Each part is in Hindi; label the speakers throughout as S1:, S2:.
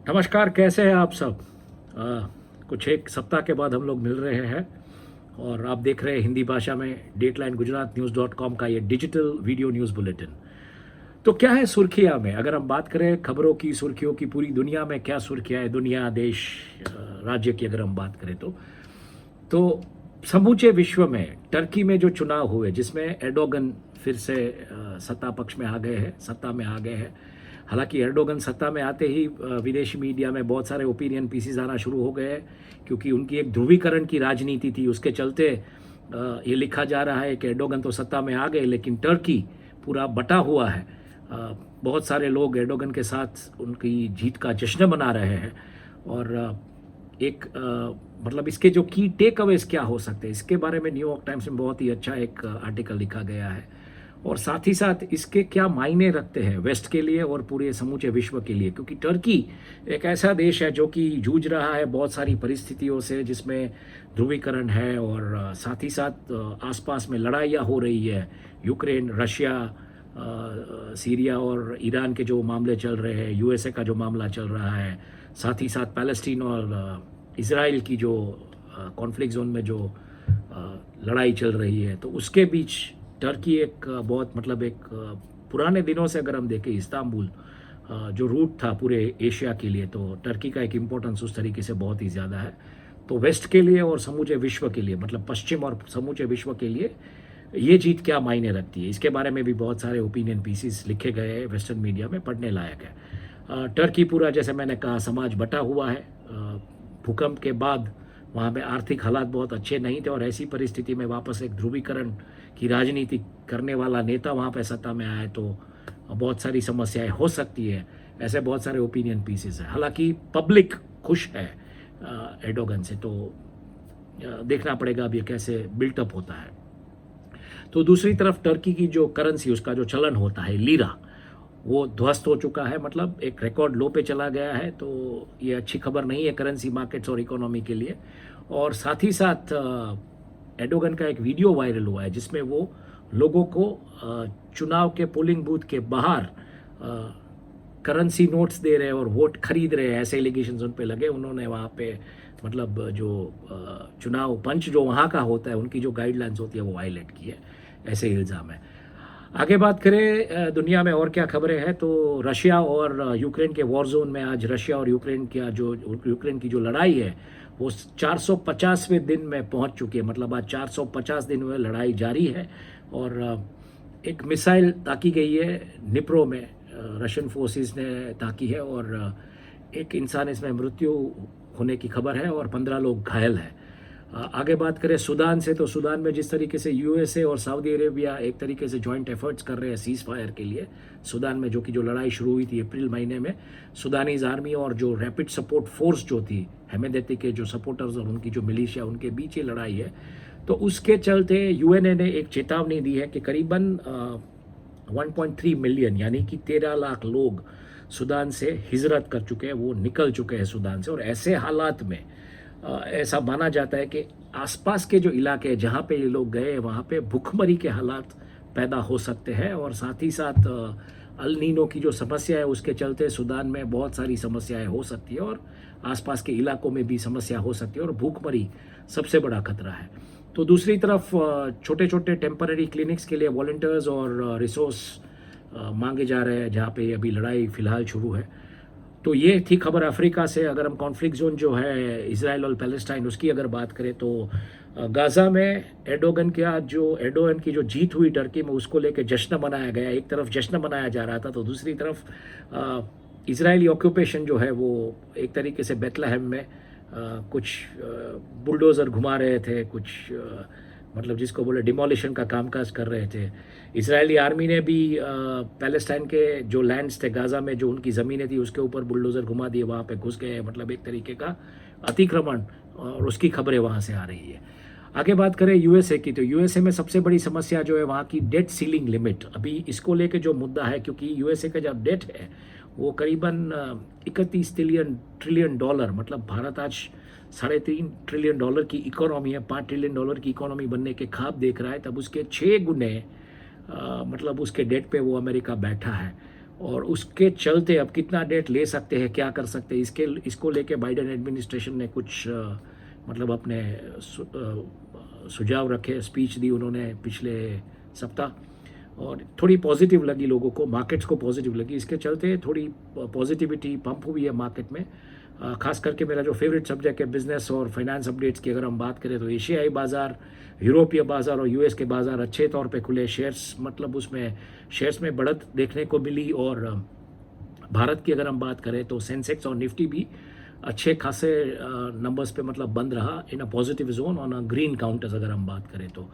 S1: नमस्कार, कैसे हैं आप सब। कुछ एक सप्ताह के बाद हम लोग मिल रहे हैं और आप देख रहे हैं हिंदी भाषा में डेटलाइन गुजरात न्यूज़ .com का ये डिजिटल वीडियो न्यूज़ बुलेटिन। तो क्या है सुर्खियां में, अगर हम बात करें खबरों की सुर्खियों की, पूरी दुनिया में क्या सुर्खियां है, दुनिया देश राज्य की अगर हम बात करें तो समूचे विश्व में टर्की में जो चुनाव हुए जिसमें एर्डोगन फिर से सत्ता पक्ष में आ गए हैं, सत्ता में आ गए हैं। हालांकि एर्डोगन सत्ता में आते ही विदेशी मीडिया में बहुत सारे ओपिनियन पीसीज आना शुरू हो गए हैं, क्योंकि उनकी एक ध्रुवीकरण की राजनीति थी। उसके चलते ये लिखा जा रहा है कि एर्डोगन तो सत्ता में आ गए लेकिन टर्की पूरा बटा हुआ है। बहुत सारे लोग एर्डोगन के साथ उनकी जीत का जश्न मना रहे हैं और एक मतलब इसके जो की टेक अवेज क्या हो सकते हैं, इसके बारे में न्यूयॉर्क टाइम्स में बहुत ही अच्छा एक आर्टिकल लिखा गया है। और साथ ही साथ इसके क्या मायने रखते हैं वेस्ट के लिए और पूरे समूचे विश्व के लिए, क्योंकि टर्की एक ऐसा देश है जो कि जूझ रहा है बहुत सारी परिस्थितियों से, जिसमें ध्रुवीकरण है और साथ ही साथ आसपास में लड़ाइयाँ हो रही है। यूक्रेन, रशिया, सीरिया और ईरान के जो मामले चल रहे हैं, यूएसए का जो मामला चल रहा है, साथ ही साथ पैलेस्टीन और इसराइल की जो कॉन्फ्लिक्ट जोन में जो लड़ाई चल रही है, तो उसके बीच टर्की एक बहुत मतलब एक पुराने दिनों से अगर हम देखें इस्तांबुल जो रूट था पूरे एशिया के लिए, तो टर्की का एक इम्पोर्टेंस उस तरीके से बहुत ही ज़्यादा है। तो वेस्ट के लिए और समूचे विश्व के लिए, मतलब पश्चिम और समूचे विश्व के लिए ये जीत क्या मायने रखती है, इसके बारे में भी बहुत सारे ओपिनियन पीसीस लिखे गए हैं वेस्टर्न मीडिया में, पढ़ने लायक है। टर्की पूरा, जैसे मैंने कहा, समाज बटा हुआ है। भूकंप के बाद वहाँ पे आर्थिक हालात बहुत अच्छे नहीं थे और ऐसी परिस्थिति में वापस एक ध्रुवीकरण की राजनीति करने वाला नेता वहाँ पे सत्ता में आए तो बहुत सारी समस्याएं हो सकती है। ऐसे बहुत सारे ओपिनियन पीसेस हैं। हालांकि पब्लिक खुश है एर्डोगन से, तो देखना पड़ेगा अब ये कैसे बिल्टअप होता है। तो दूसरी तरफ टर्की की जो करेंसी, उसका जो चलन होता है लीरा, वो ध्वस्त हो चुका है, मतलब एक रिकॉर्ड लो पे चला गया है। तो ये अच्छी खबर नहीं है करेंसी मार्केट्स और इकोनॉमी के लिए। और साथ ही साथ एर्डोगन का एक वीडियो वायरल हुआ है जिसमें वो लोगों को चुनाव के पोलिंग बूथ के बाहर करेंसी नोट्स दे रहे हैं और वोट खरीद रहे हैं, ऐसे एलिगेशन उन पे लगे। उन्होंने वहाँ पे मतलब जो चुनाव पंच जो वहाँ का होता है, उनकी जो गाइडलाइंस होती है वो वायलेट की है, ऐसे इल्ज़ाम है। आगे बात करें दुनिया में और क्या खबरें हैं, तो रशिया और यूक्रेन के वॉर जोन में आज रशिया और यूक्रेन की जो लड़ाई है वो 450वें दिन में पहुंच चुकी है। मतलब आज 450 दिन में लड़ाई जारी है और एक मिसाइल ताकी गई है निप्रो में, रशियन फोर्सेस ने ताकी है और एक इंसान इसमें मृत्यु होने की खबर है और 15 लोग घायल हैं। आगे बात करें सूडान से, तो सूडान में जिस तरीके से यूएसए और सऊदी अरेबिया एक तरीके से जॉइंट एफर्ट्स कर रहे हैं सीज फायर के लिए, सूडान में जो लड़ाई शुरू हुई थी अप्रैल महीने में, सूडानीज आर्मी और जो रैपिड सपोर्ट फोर्स जो थी हेमेदेती के जो सपोर्टर्स और उनकी जो मिलिशिया, उनके बीच ये लड़ाई है। तो उसके चलते यूएनए ने एक चेतावनी दी है कि करीबन 1.3 मिलियन यानी कि 13 लाख लोग सूडान से हिजरत कर चुके हैं, वो निकल चुके हैं सूडान से। और ऐसे हालात में ऐसा माना जाता है कि आसपास के जो इलाके हैं जहाँ पे ये लोग गए, वहाँ पे भूखमरी के हालात पैदा हो सकते हैं। और साथ ही साथ अल नीनो की जो समस्या है उसके चलते सूडान में बहुत सारी समस्याएं हो सकती है और आसपास के इलाकों में भी समस्या हो सकती है और भूखमरी सबसे बड़ा खतरा है। तो दूसरी तरफ छोटे छोटे टेम्पररी क्लिनिक्स के लिए वॉलंटियर्स और रिसोर्स मांगे जा रहे हैं जहाँ पे अभी लड़ाई फ़िलहाल शुरू है। तो ये थी खबर अफ्रीका से। अगर हम कॉन्फ्लिक्ट जोन जो है इजराइल और पैलेस्टाइन, उसकी अगर बात करें तो गाज़ा में एर्डोगन की जो जीत हुई टर्की में, उसको लेकर जश्न मनाया गया। एक तरफ जश्न मनाया जा रहा था तो दूसरी तरफ इजरायली ऑक्यूपेशन जो है वो एक तरीके से बेथलेहम में कुछ बुलडोज़र घुमा रहे थे, कुछ मतलब जिसको बोले डिमोलिशन का कामकाज कर रहे थे। इजरायली आर्मी ने भी पैलेस्टाइन के जो लैंड्स थे गाज़ा में, जो उनकी ज़मीनें थी, उसके ऊपर बुलडोज़र घुमा दिए, वहाँ पे घुस गए, मतलब एक तरीके का अतिक्रमण, और उसकी खबरें वहाँ से आ रही है। आगे बात करें यूएसए की, तो यूएसए में सबसे बड़ी समस्या जो है वहाँ की डेट सीलिंग लिमिट। अभी इसको लेके जो मुद्दा है, क्योंकि यूएसए का जो डेट है वो करीबन 31 ट्रिलियन डॉलर, मतलब भारत आज $3.5 ट्रिलियन की इकोनॉमी है, $5 ट्रिलियन की इकोनॉमी बनने के ख्वाब देख रहा है, तब उसके 6 गुने मतलब उसके डेट पे वो अमेरिका बैठा है। और उसके चलते अब कितना डेट ले सकते हैं, क्या कर सकते हैं, इसको लेके बाइडेन एडमिनिस्ट्रेशन ने कुछ मतलब अपने सुझाव रखे, स्पीच दी उन्होंने पिछले सप्ताह, और थोड़ी पॉजिटिव लगी लोगों को, मार्केट्स को पॉजिटिव लगी। इसके चलते थोड़ी पॉजिटिविटी पंप हुई है मार्केट में। खास करके मेरा जो फेवरेट सब्जेक्ट है बिजनेस और फाइनेंस अपडेट्स की अगर हम बात करें तो एशियाई बाज़ार, यूरोपीय बाज़ार और यूएस के बाज़ार अच्छे तौर पे खुले। शेयर्स मतलब उसमें शेयर्स में बढ़त देखने को मिली। और भारत की अगर हम बात करें तो सेंसेक्स और निफ्टी भी अच्छे खासे नंबर्स पे मतलब बंद रहा in a positive zone on a green counters अगर हम बात करें तो।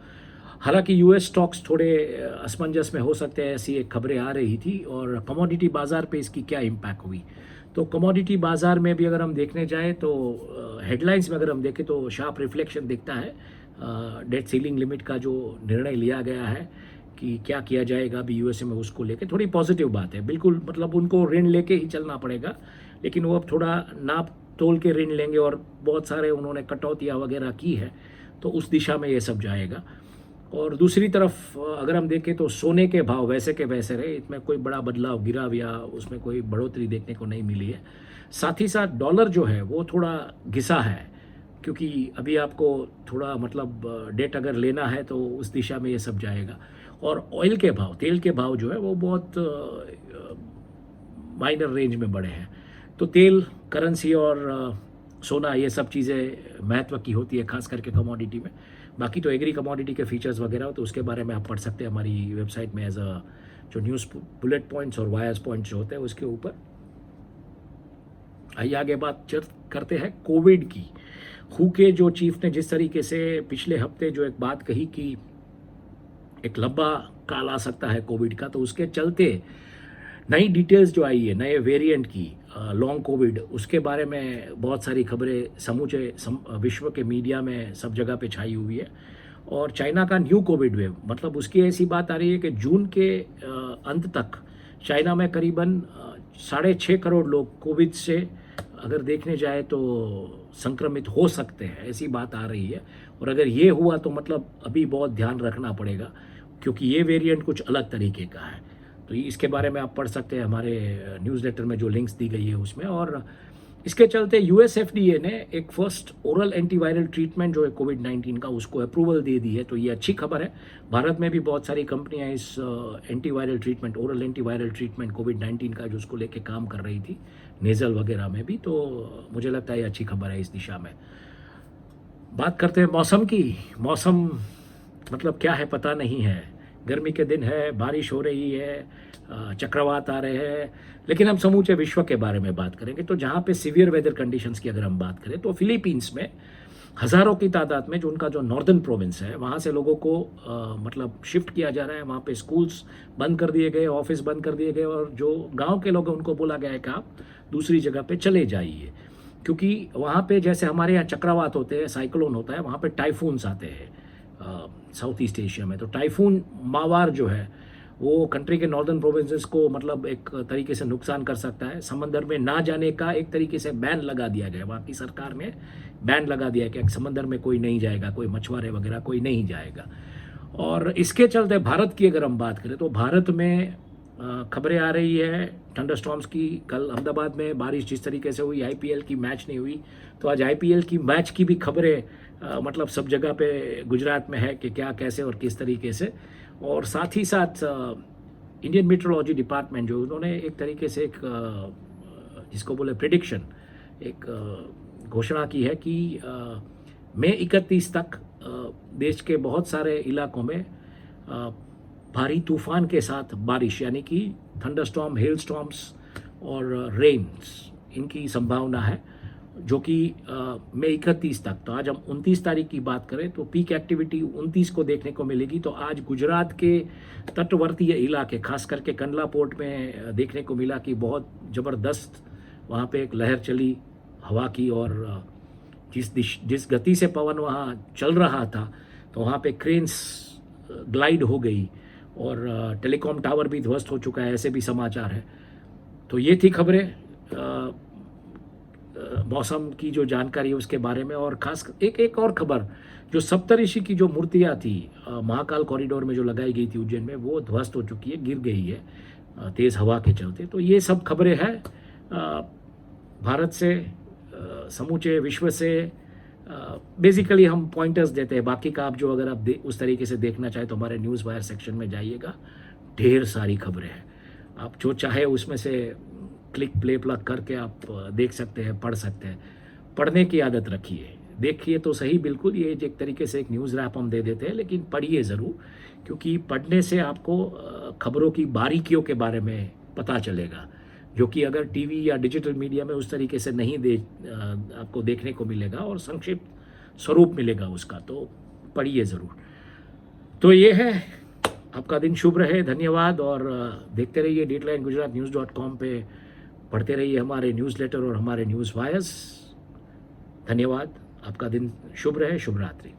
S1: हालांकि यूएस स्टॉक्स थोड़े असमंजस में हो सकते हैं, ऐसी एक खबरें आ रही थी। और कमोडिटी बाज़ार पे इसकी क्या इम्पैक्ट हुई, तो कमोडिटी बाज़ार में भी अगर हम देखने जाएँ तो हेडलाइंस में अगर हम देखें तो शार्प रिफ्लेक्शन दिखता है डेट सीलिंग लिमिट का जो निर्णय लिया गया है कि क्या किया जाएगा अभी यूएसए में, उसको लेके थोड़ी पॉजिटिव बात है। बिल्कुल मतलब उनको ऋण लेके ही चलना पड़ेगा, लेकिन वो अब थोड़ा नाप तोल के ऋण लेंगे और बहुत सारे उन्होंने कटौतियाँ वगैरह की है, तो उस दिशा में ये सब जाएगा। और दूसरी तरफ अगर हम देखें तो सोने के भाव वैसे के वैसे रहे, इसमें कोई बड़ा बदलाव गिराव या उसमें कोई बढ़ोतरी देखने को नहीं मिली है। साथ ही साथ डॉलर जो है वो थोड़ा घिसा है, क्योंकि अभी आपको थोड़ा मतलब डेट अगर लेना है तो उस दिशा में ये सब जाएगा। और ऑयल के भाव, तेल के भाव जो है वो बहुत माइनर रेंज में बढ़े हैं। तो तेल, करेंसी और सोना, ये सब चीज़ें महत्व की होती है खास करके कमोडिटी में। बाकी तो एग्री कमोडिटी के फीचर्स वगैरह हो तो उसके बारे में आप पढ़ सकते हैं हमारी वेबसाइट में, एज अ जो न्यूज़ बुलेट पॉइंट्स और वायर्स पॉइंट्स जो होते हैं उसके ऊपर। आइए आगे बात करते हैं कोविड की। हू के जो चीफ ने जिस तरीके से पिछले हफ्ते जो एक बात कही कि एक लंबा काल आ सकता है कोविड का, तो उसके चलते नई डिटेल्स जो आई है नए वेरिएंट की लॉन्ग कोविड, उसके बारे में बहुत सारी खबरें समूचे विश्व के मीडिया में सब जगह पे छाई हुई है। और चाइना का न्यू कोविड वेव, मतलब उसकी ऐसी बात आ रही है कि जून के अंत तक चाइना में करीबन 6.5 करोड़ लोग कोविड से अगर देखने जाए तो संक्रमित हो सकते हैं, ऐसी बात आ रही है। और अगर ये हुआ तो मतलब अभी बहुत ध्यान रखना पड़ेगा, क्योंकि ये वेरिएंट कुछ अलग तरीके का है। तो इसके बारे में आप पढ़ सकते हैं हमारे न्यूज़लेटर में जो लिंक्स दी गई है उसमें। और इसके चलते यूएस एफडीए ने एक फर्स्ट ओरल एंटीवायरल ट्रीटमेंट जो है कोविड-19 का, उसको अप्रूवल दे दी है। तो ये अच्छी खबर है। भारत में भी बहुत सारी कंपनियां इस antiviral treatment, oral antiviral treatment कोविड-19 का जो उसको लेके काम कर रही थी, नेज़ल वगैरह में भी। तो मुझे लगता है ये अच्छी खबर है इस दिशा में। बात करते हैं मौसम की। मौसम मतलब क्या है पता नहीं है। गर्मी के दिन है, बारिश हो रही है, चक्रवात आ रहे हैं, लेकिन हम समूचे विश्व के बारे में बात करेंगे तो जहाँ पे सीवियर वेदर कंडीशंस की अगर हम बात करें तो फिलीपींस में हज़ारों की तादाद में, जो उनका जो नॉर्दर्न प्रोविंस है, वहाँ से लोगों को मतलब शिफ्ट किया जा रहा है। वहाँ पे स्कूल्स बंद कर दिए गए, ऑफिस बंद कर दिए गए, और जो गांव के लोग हैं उनको बोला गया है कि आप दूसरी जगह पे चले जाइए, क्योंकि वहाँ पे जैसे हमारे यहाँ चक्रवात होते हैं, साइक्लोन होता है, वहाँ पे टाइफून्स आते हैं साउथ ईस्ट एशिया में। तो टाइफून मावार जो है वो कंट्री के नॉर्दर्न प्रोविंसेस को मतलब एक तरीके से नुकसान कर सकता है। समंदर में ना जाने का एक तरीके से बैन लगा दिया गया, वहाँ की सरकार ने बैन लगा दिया है कि समंदर में कोई नहीं जाएगा, कोई मछुआरे वगैरह कोई नहीं जाएगा। और इसके चलते भारत की अगर हम बात करें तो भारत में खबरें आ रही है थंडरस्टॉर्म्स की। कल अहमदाबाद में बारिश जिस तरीके से हुई, आईपीएल की मैच नहीं हुई, तो आज आईपीएल की मैच की भी खबरें मतलब सब जगह पे गुजरात में है कि क्या कैसे और किस तरीके से। और साथ ही साथ इंडियन मेट्रोलॉजी डिपार्टमेंट जो उन्होंने एक तरीके से एक जिसको बोले प्रिडिक्शन, एक घोषणा की है कि मई 31 तक देश के बहुत सारे इलाकों में भारी तूफान के साथ बारिश, यानी कि थंडरस्टॉर्म, हेल स्टॉर्म्स और रेन्स, इनकी संभावना है, जो कि मई 31 तक। तो आज हम 29 तारीख की बात करें तो पीक एक्टिविटी 29 को देखने को मिलेगी। तो आज गुजरात के तटवर्तीय इलाके, खास करके कंडला पोर्ट में देखने को मिला कि बहुत ज़बरदस्त वहाँ पे एक लहर चली हवा की, और जिस गति से पवन वहाँ चल रहा था तो वहाँ पे क्रेन्स ग्लाइड हो गई और टेलीकॉम टावर भी ध्वस्त हो चुका है, ऐसे भी समाचार है। तो ये थी खबरें मौसम की जो जानकारी है उसके बारे में। और खास एक और खबर, जो सप्तऋषि की जो मूर्तियाँ थी महाकाल कॉरिडोर में जो लगाई गई थी उज्जैन में, वो ध्वस्त हो चुकी है, गिर गई है। तेज़ हवा के चलते। तो ये सब खबरें हैं भारत से, समूचे विश्व से। बेसिकली हम पॉइंटर्स देते हैं, बाकी का आप जो अगर आप उस तरीके से देखना चाहें तो हमारे न्यूज़ वायर सेक्शन में जाइएगा, ढेर सारी खबरें हैं। आप जो चाहे उसमें से क्लिक प्ले प्लग करके आप देख सकते हैं, पढ़ सकते हैं। पढ़ने की आदत रखिए, देखिए तो सही, बिल्कुल ये एक तरीके से एक न्यूज़ रैप हम दे देते हैं, लेकिन पढ़िए ज़रूर, क्योंकि पढ़ने से आपको खबरों की बारीकियों के बारे में पता चलेगा, जो कि अगर टीवी या डिजिटल मीडिया में उस तरीके से नहीं आपको देखने को मिलेगा और संक्षिप्त स्वरूप मिलेगा उसका, तो पढ़िए ज़रूर। तो ये है, आपका दिन शुभ रहे, धन्यवाद। और देखते रहिए डेटलाइन गुजरात न्यूज़.com पे, पढ़ते रहिए हमारे न्यूज़लेटर और हमारे न्यूज़ वायर्स। धन्यवाद, आपका दिन शुभ रहे, शुभ रात्रि।